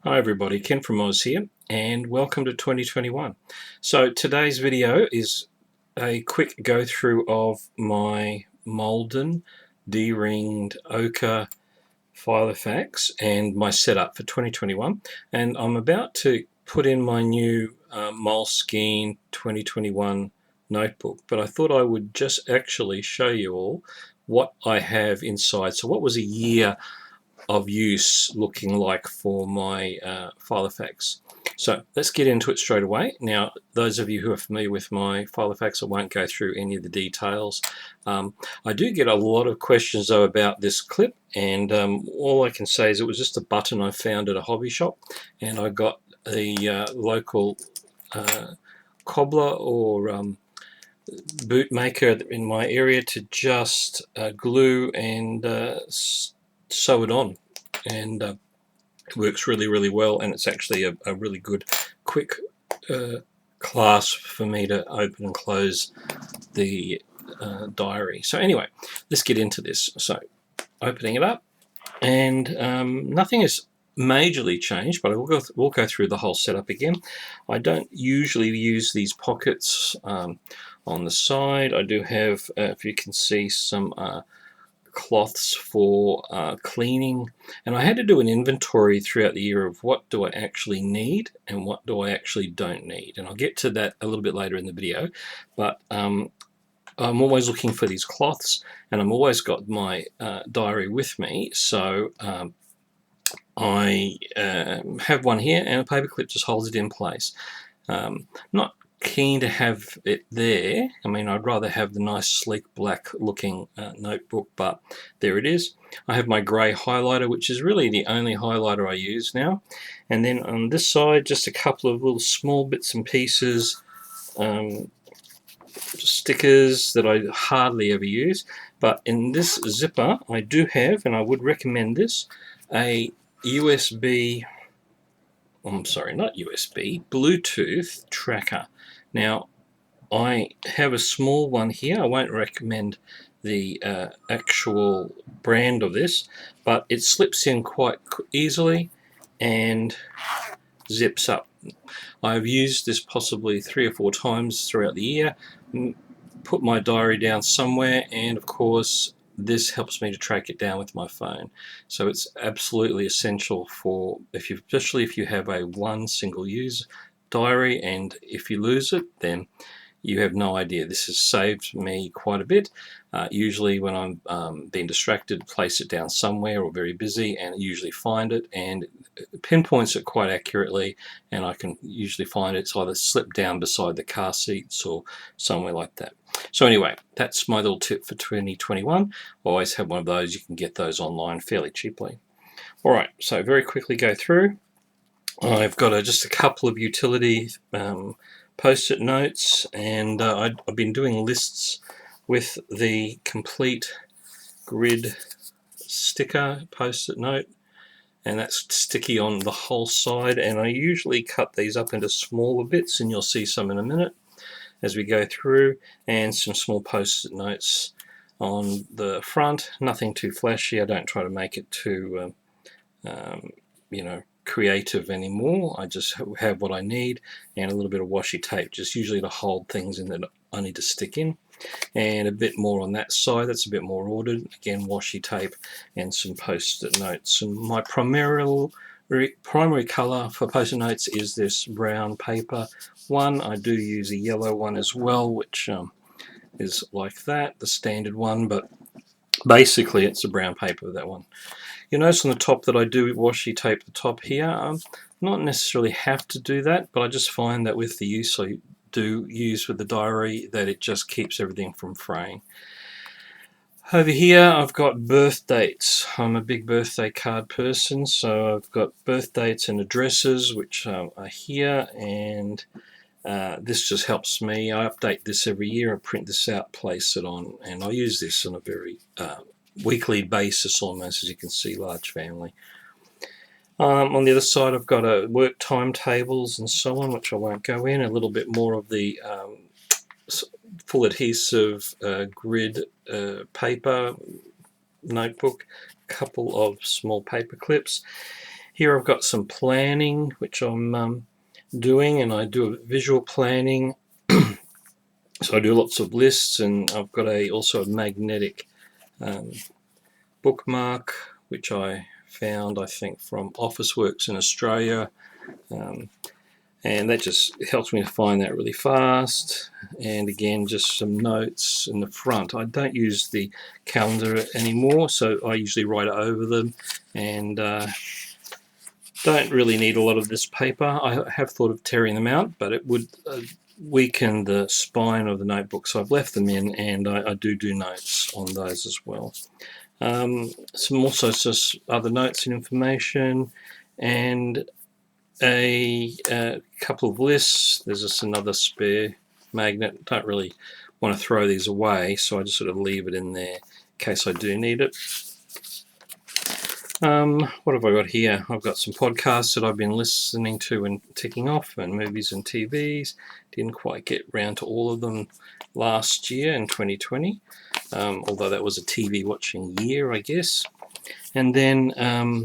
Hi everybody, Ken from Oz here, and welcome to 2021. So today's video is a quick go through of my Malden D-ringed ochre Filofax and my setup for 2021. And I'm about to put in my new Moleskine 2021 notebook, but I thought I would just actually show you all what I have inside. So what was a year of use looking like for my Filofax. So let's get into it straight away. Now, those of you who are familiar with my Filofax, I won't go through any of the details. I do get a lot of questions though about this clip, and all I can say is it was just a button I found at a hobby shop, and I got the local cobbler or bootmaker in my area to just glue and sew it on, and it works really well, and it's actually a really good quick clasp for me to open and close the diary. So anyway, let's get into this. So opening it up, and nothing has majorly changed, but we'll go through the whole setup again. I don't usually use these pockets on the side. I do have, if you can see, some cloths for cleaning, and I had to do an inventory throughout the year of what do I actually need and what do I actually don't need, and I'll get to that a little bit later in the video. But I'm always looking for these cloths, and I'm always got my diary with me, so I have one here, and a paper clip just holds it in place. Not keen to have it there. I mean, I'd rather have the nice sleek black looking notebook, but there it is. I have my grey highlighter, which is really the only highlighter I use now, and then on this side just a couple of little small bits and pieces, stickers that I hardly ever use. But in this zipper I do have, and I would recommend this, a USB, I'm sorry, not USB, Bluetooth tracker. Now, I have a small one here. I won't recommend the actual brand of this, but it slips in quite easily and zips up. I've used this possibly 3 or 4 times throughout the year, put my diary down somewhere, and of course this helps me to track it down with my phone. So it's absolutely essential for, especially if you have a one single use diary, and if you lose it, then you have no idea. This has saved me quite a bit. Usually when I'm being distracted, place it down somewhere or very busy, and usually find it, and it pinpoints it quite accurately, and I can usually find it's either slipped down beside the car seats or somewhere like that. So anyway, that's my little tip for 2021. Always have one of those. You can get those online fairly cheaply. Alright, so very quickly go through. I've got just a couple of utility post-it notes, and I've been doing lists with the complete grid sticker post-it note, and that's sticky on the whole side, and I usually cut these up into smaller bits, and you'll see some in a minute as we go through, and some small post-it notes on the front. Nothing too flashy. I don't try to make it too creative anymore. I just have what I need, and a little bit of washi tape, just usually to hold things in that I need to stick in, and a bit more on that side that's a bit more ordered. Again, washi tape and some post-it notes. And my primary color for post-it notes is this brown paper one. I do use a yellow one as well, which is like that, the standard one, but basically it's a brown paper, that one. You'll notice on the top that I do washi tape the top here. Not necessarily have to do that, but I just find that with the use I do use with the diary, that it just keeps everything from fraying. Over here I've got birth dates. I'm a big birthday card person, so I've got birth dates and addresses which are here, and this just helps me. I update this every year. I print this out, place it on, and I use this on a very weekly basis almost, as you can see, large family. On the other side I've got work timetables and so on, which I won't go in. A little bit more of the full adhesive grid paper notebook, a couple of small paper clips. Here I've got some planning which I'm doing, and I do a visual planning. So I do lots of lists, and I've got also a magnetic bookmark which I found, I think, from Officeworks in Australia, and that just helps me to find that really fast. And again, just some notes in the front. I don't use the calendar anymore, so I usually write over them, and don't really need a lot of this paper. I have thought of tearing them out, but it would weaken the spine of the notebook, so I've left them in, and I do notes on those as well. Some also just other notes and information, and a couple of lists. There's just another spare magnet. Don't really want to throw these away, so I just sort of leave it in there in case I do need it. What have I got here? I've got some podcasts that I've been listening to and ticking off, and movies and TVs. Didn't quite get round to all of them last year in 2020, although that was a TV watching year, I guess. And then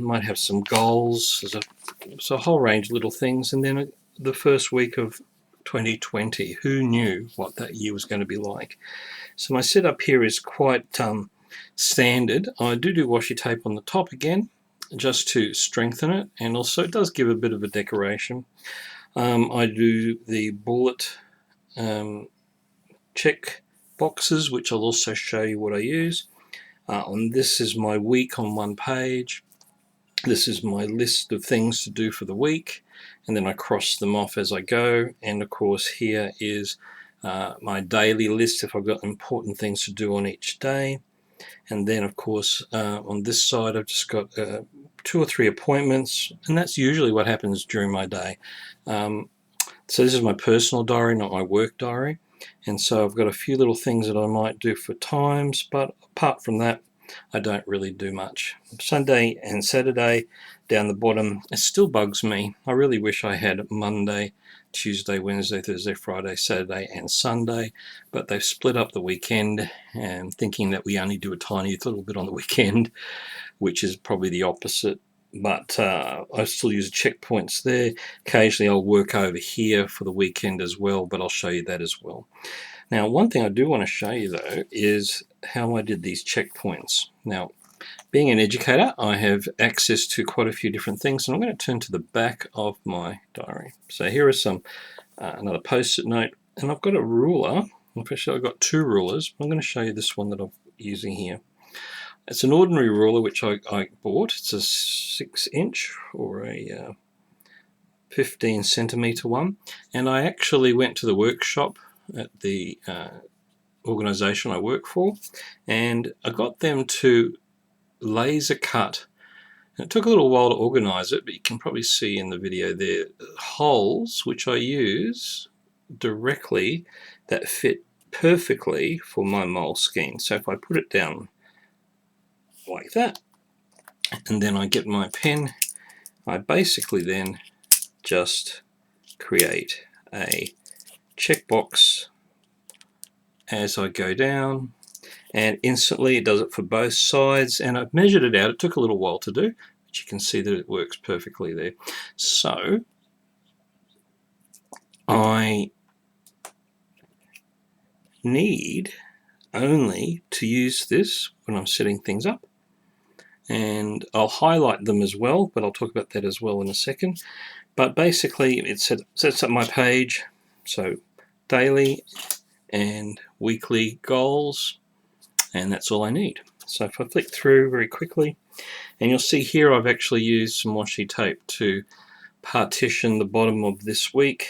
might have some goals. There's a whole range of little things. And then the first week of 2020, who knew what that year was going to be like? So my setup here is quite standard. I do washi tape on the top again, just to strengthen it, and also it does give a bit of a decoration. I do the bullet check boxes, which I'll also show you what I use. And this is my week on one page. This is my list of things to do for the week, and then I cross them off as I go. And of course here is my daily list if I've got important things to do on each day. And then of course on this side I've just got 2 or 3 appointments, and that's usually what happens during my day. So this is my personal diary, not my work diary, and so I've got a few little things that I might do for times, but apart from that I don't really do much. Sunday and Saturday down the bottom, it still bugs me. I really wish I had Monday, Tuesday, Wednesday, Thursday, Friday, Saturday and Sunday, but they've split up the weekend, and thinking that we only do a tiny little bit on the weekend, which is probably the opposite. But I still use checkpoints there. Occasionally I'll work over here for the weekend as well, but I'll show you that as well. Now, one thing I do want to show you though is how I did these checkpoints. Now, being an educator, I have access to quite a few different things, and I'm going to turn to the back of my diary. So here are some another post-it note, and I've got a ruler. Actually, I've got 2 rulers. I'm going to show you this one that I'm using here. It's an ordinary ruler which I bought. It's a 6-inch or a 15 centimeter one, and I actually went to the workshop at the organization I work for, and I got them to laser cut. And it took a little while to organize it, but you can probably see in the video there holes which I use directly that fit perfectly for my moleskine. So if I put it down like that, and then I get my pen, I basically then just create a checkbox as I go down, and instantly it does it for both sides. And I've measured it out. It took a little while to do, but you can see that it works perfectly there. So I need only to use this when I'm setting things up, and I'll highlight them as well, but I'll talk about that as well in a second. But basically it sets up my page, so daily and weekly goals, and that's all I need. So if I flick through very quickly, and you'll see here I've actually used some washi tape to partition the bottom of this week,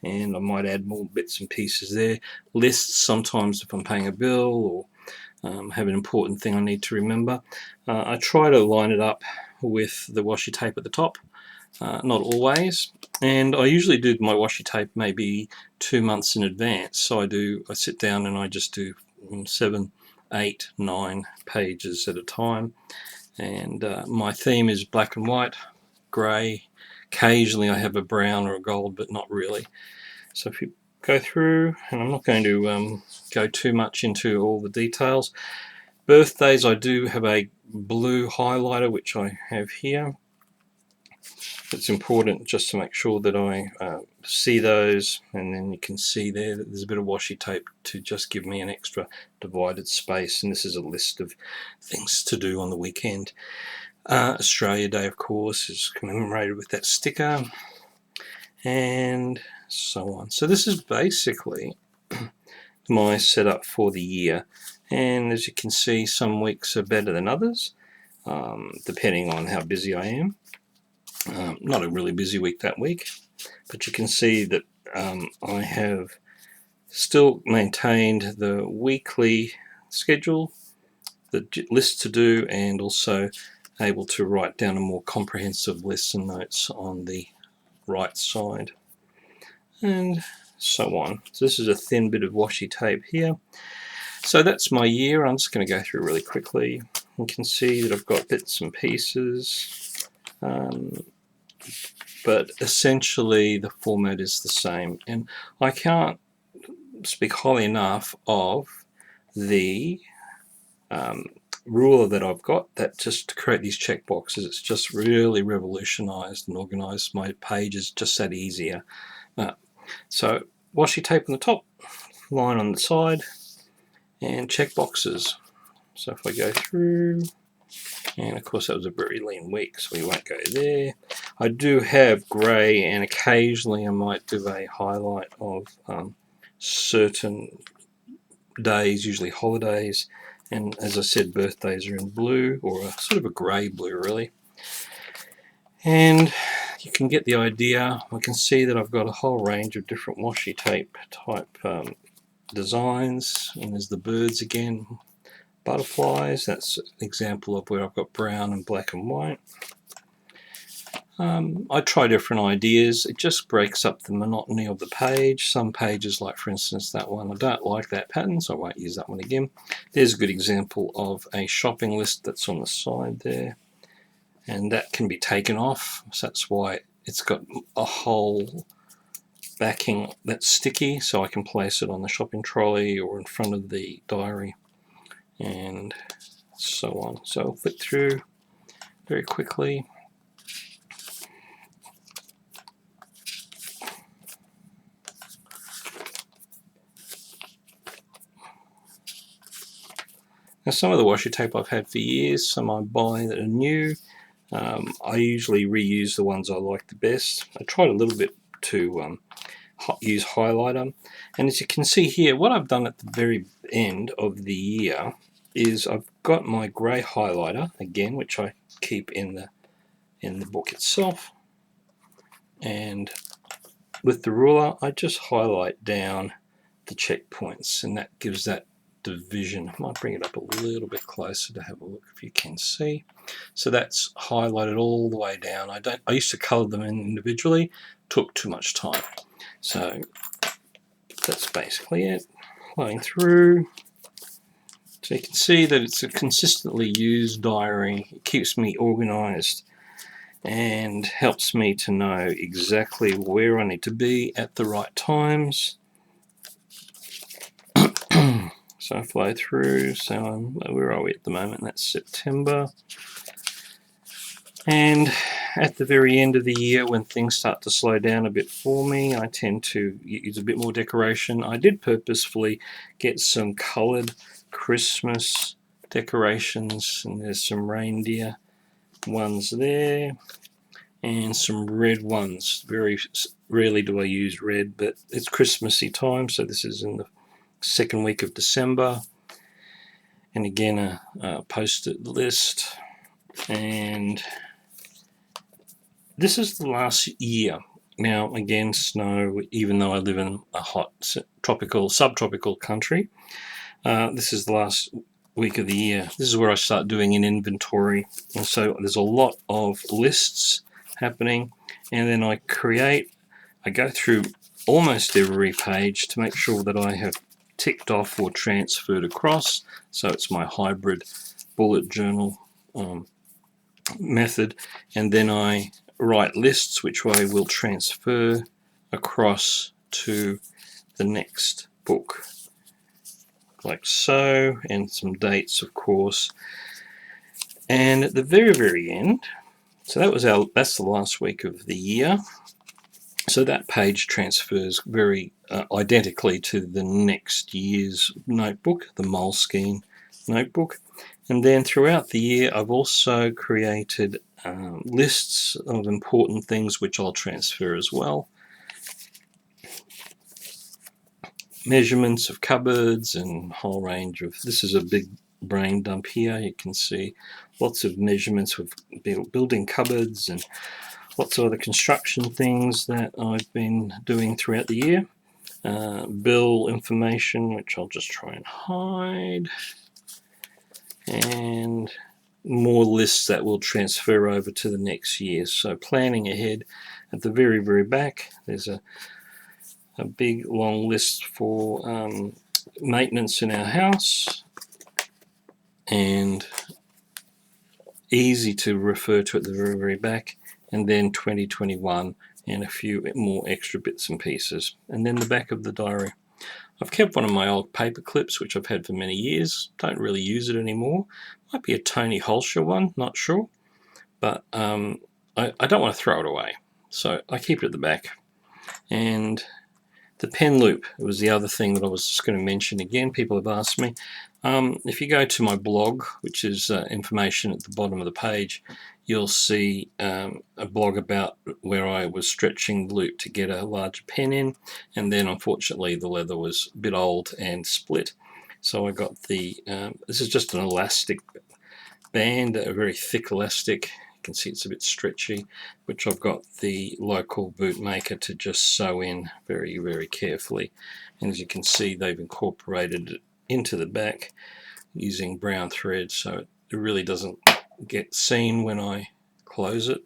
and I might add more bits and pieces there. Lists sometimes if I'm paying a bill or have an important thing I need to remember. I try to line it up with the washi tape at the top, not always, and I usually do my washi tape maybe 2 months in advance. So I sit down and I just do 7, 8, 9 pages at a time, and my theme is black and white, grey. Occasionally I have a brown or a gold, but not really. So if you go through, and I'm not going to go too much into all the details. Birthdays, I do have a blue highlighter which I have here, it's important just to make sure that I see those, and then you can see there that there's a bit of washi tape to just give me an extra divided space. And this is a list of things to do on the weekend. Australia Day, of course, is commemorated with that sticker, and so on. So this is basically my setup for the year, and as you can see, some weeks are better than others, depending on how busy I am. Not a really busy week that week, but you can see that I have still maintained the weekly schedule, the list to do, and also able to write down a more comprehensive list and notes on the right side, and so on. So this is a thin bit of washi tape here. So that's my year. I'm just going to go through really quickly. You can see that I've got bits and pieces, but essentially the format is the same, and I can't speak highly enough of the ruler that I've got that just to create these check boxes. It's just really revolutionized and organized my pages just that easier. So washi tape on the top, line on the side, and check boxes. So if I go through, and of course that was a very lean week, so we won't go there. I do have grey, and occasionally I might do a highlight of certain days, usually holidays, and as I said, birthdays are in blue, or a sort of a grey blue really. And you can get the idea. I can see that I've got a whole range of different washi tape type designs, and there's the birds again, butterflies. That's an example of where I've got brown and black and white. I try different ideas. It just breaks up the monotony of the page. Some pages, like for instance that one, I don't like that pattern, so I won't use that one again. There's a good example of a shopping list that's on the side there, and that can be taken off, so that's why it's got a whole backing that's sticky, so I can place it on the shopping trolley or in front of the diary, and so on. So I'll flip through very quickly. Now some of the washi tape I've had for years, some I buy that are new. I usually reuse the ones I like the best. I tried a little bit to use highlighter, and as you can see here, what I've done at the very end of the year is I've got my grey highlighter again, which I keep in the book itself, and with the ruler I just highlight down the checkpoints, and that gives that division. I might bring it up a little bit closer to have a look if you can see. So that's highlighted all the way down. I used to colour them in individually, took too much time. So that's basically it. Flowing through. So you can see that it's a consistently used diary. It keeps me organised and helps me to know exactly where I need to be at the right times. So I flow through, so where are we at the moment? That's September. And at the very end of the year, when things start to slow down a bit for me, I tend to use a bit more decoration. I did purposefully get some coloured Christmas decorations, and there's some reindeer ones there, and some red ones. Very rarely do I use red, but it's Christmassy time, so this is in the second week of December. And again, a post-it list. And this is the last year. Now, again, snow, even though I live in a hot subtropical country, this is the last week of the year. This is where I start doing an inventory. And so there's a lot of lists happening, and then I go through almost every page to make sure that I have ticked off or transferred across. So it's my hybrid bullet journal method, and then I write lists which I will transfer across to the next book, like so, and some dates of course. And at the very end, So that's the last week of the year. So that page transfers very identically to the next year's notebook, the Moleskine notebook. And then throughout the year, I've also created lists of important things which I'll transfer as well. Measurements of cupboards and a whole range of, this is a big brain dump here. You can see lots of measurements of building cupboards and lots of other construction things that I've been doing throughout the year. Bill information, which I'll just try and hide. And more lists that will transfer over to the next year. So planning ahead. At the very, very back, there's a big long list for maintenance in our house, and easy to refer to at the very, very back, and then 2021 and a few more extra bits and pieces, and then the back of the diary. I've kept one of my old paper clips, which I've had for many years. Don't really use it anymore. Might be a Tony Holscher one, not sure, but I don't want to throw it away, so I keep it at the back. And the pen loop was the other thing that I was just going to mention again. People have asked me. If you go to my blog, which is information at the bottom of the page, you'll see a blog about where I was stretching the loop to get a larger pen in, and then unfortunately the leather was a bit old and split. So I got the, this is just an elastic band, a very thick elastic. You can see it's a bit stretchy, which I've got the local bootmaker to just sew in very, very carefully. And as you can see, they've incorporated it into the back using brown thread, so it really doesn't get seen when I close it.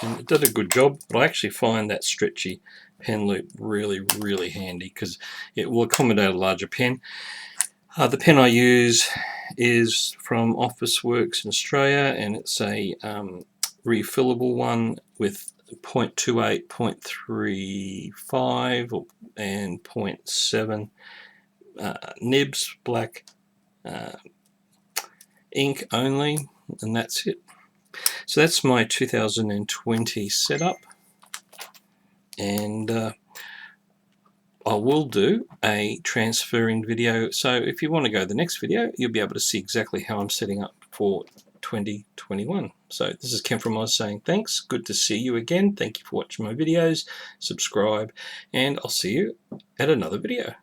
And it did a good job, but I actually find that stretchy pen loop really, really handy because it will accommodate a larger pen. The pen I use is from Officeworks in Australia, and it's a refillable one with 0.28, 0.35 and 0.7 nibs, black ink only, and that's it. So that's my 2020 setup, and I will do a transferring video. So if you want to go to the next video, you'll be able to see exactly how I'm setting up for 2021. So this is Ken from Oz saying thanks. Good to see you again. Thank you for watching my videos. Subscribe, and I'll see you at another video.